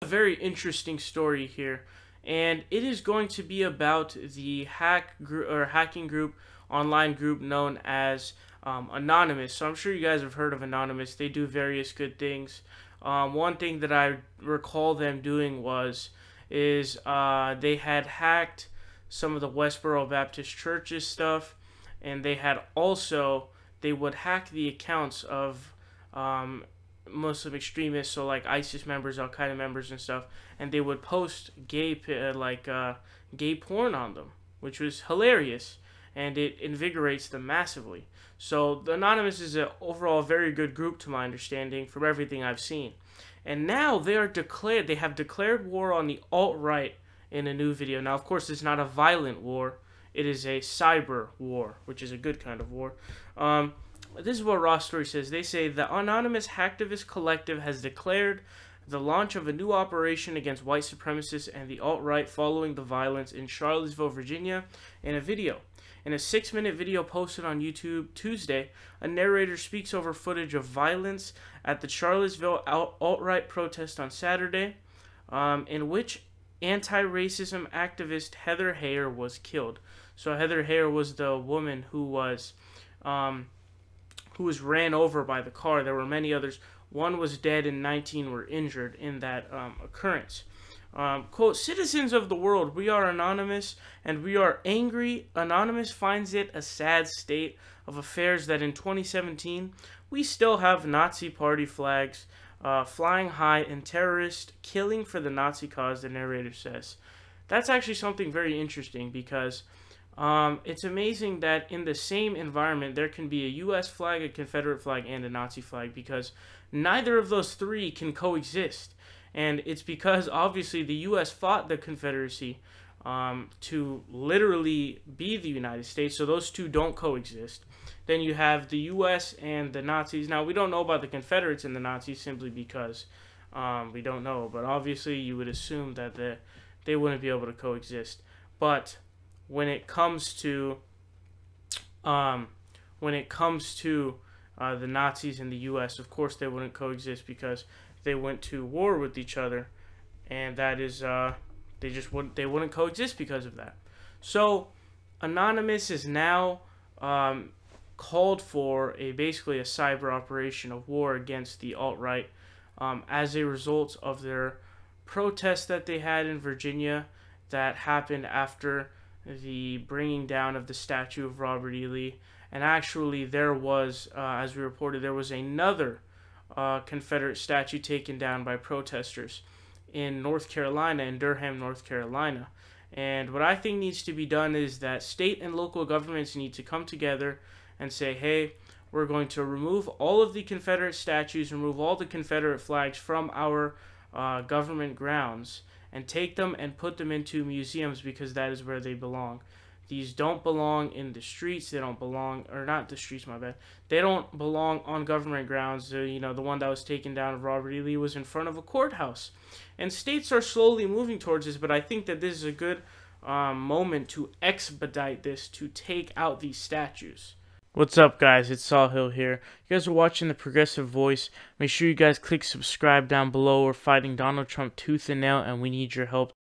A very interesting story here, and it is going to be about the hacking group, online group known as Anonymous. So I'm sure you guys have heard of Anonymous. They do various good things. One thing that I recall them doing is they had hacked some of the Westboro Baptist Church's stuff, and they would hack the accounts of Muslim extremists, so like ISIS members, Al Qaeda members, and stuff, and they would post gay porn on them, which was hilarious, and it invigorates them massively. So the Anonymous is overall a very good group, to my understanding, from everything I've seen. And now they have declared war on the alt-right in a new video. Now, of course, it's not a violent war. It is a cyber war, which is a good kind of war. This is what Raw Story says. They say the Anonymous hacktivist collective has declared the launch of a new operation against white supremacists and the alt-right following the violence in Charlottesville, Virginia, in a video. In a 6-minute video posted on YouTube Tuesday, a narrator speaks over footage of violence at the Charlottesville alt-right protest on Saturday, in which anti-racism activist Heather Heyer was killed. So Heather Heyer was the woman who was ran over by the car. There were many others. One was dead and 19 were injured in that occurrence. Quote, "Citizens of the world, we are anonymous and we are angry. Anonymous finds it a sad state of affairs that in 2017 we still have Nazi party flags flying high and terrorists killing for the Nazi cause," the narrator says. That's actually something very interesting because it's amazing that in the same environment there can be a U.S. flag, a Confederate flag, and a Nazi flag, because neither of those three can coexist. And it's because, obviously, the U.S. fought the Confederacy to literally be the United States, so those two don't coexist. Then you have the U.S. and the Nazis. Now, we don't know about the Confederates and the Nazis simply because we don't know, but obviously you would assume that they wouldn't be able to coexist. But when it comes to the Nazis and the U.S., of course they wouldn't coexist because they went to war with each other, and that is they wouldn't coexist because of that. So Anonymous is now called for basically a cyber operation of war against the alt-right as a result of their protest that they had in Virginia that happened after the bringing down of the statue of Robert E. Lee. And actually there was, as we reported, there was another Confederate statue taken down by protesters in North Carolina, in Durham, North Carolina. And what I think needs to be done is that state and local governments need to come together and say, hey, we're going to remove all of the Confederate statues, remove all the Confederate flags from our government grounds, and take them and put them into museums, because that is where they belong. These don't belong in the streets. They don't belong, or not the streets, my bad. They don't belong on government grounds. The one that was taken down of Robert E. Lee was in front of a courthouse. And states are slowly moving towards this, but I think that this is a good moment to expedite this, to take out these statues. What's up, guys? It's Sawhill here. You guys are watching The Progressive Voice. Make sure you guys click subscribe down below. We're fighting Donald Trump tooth and nail, and we need your help.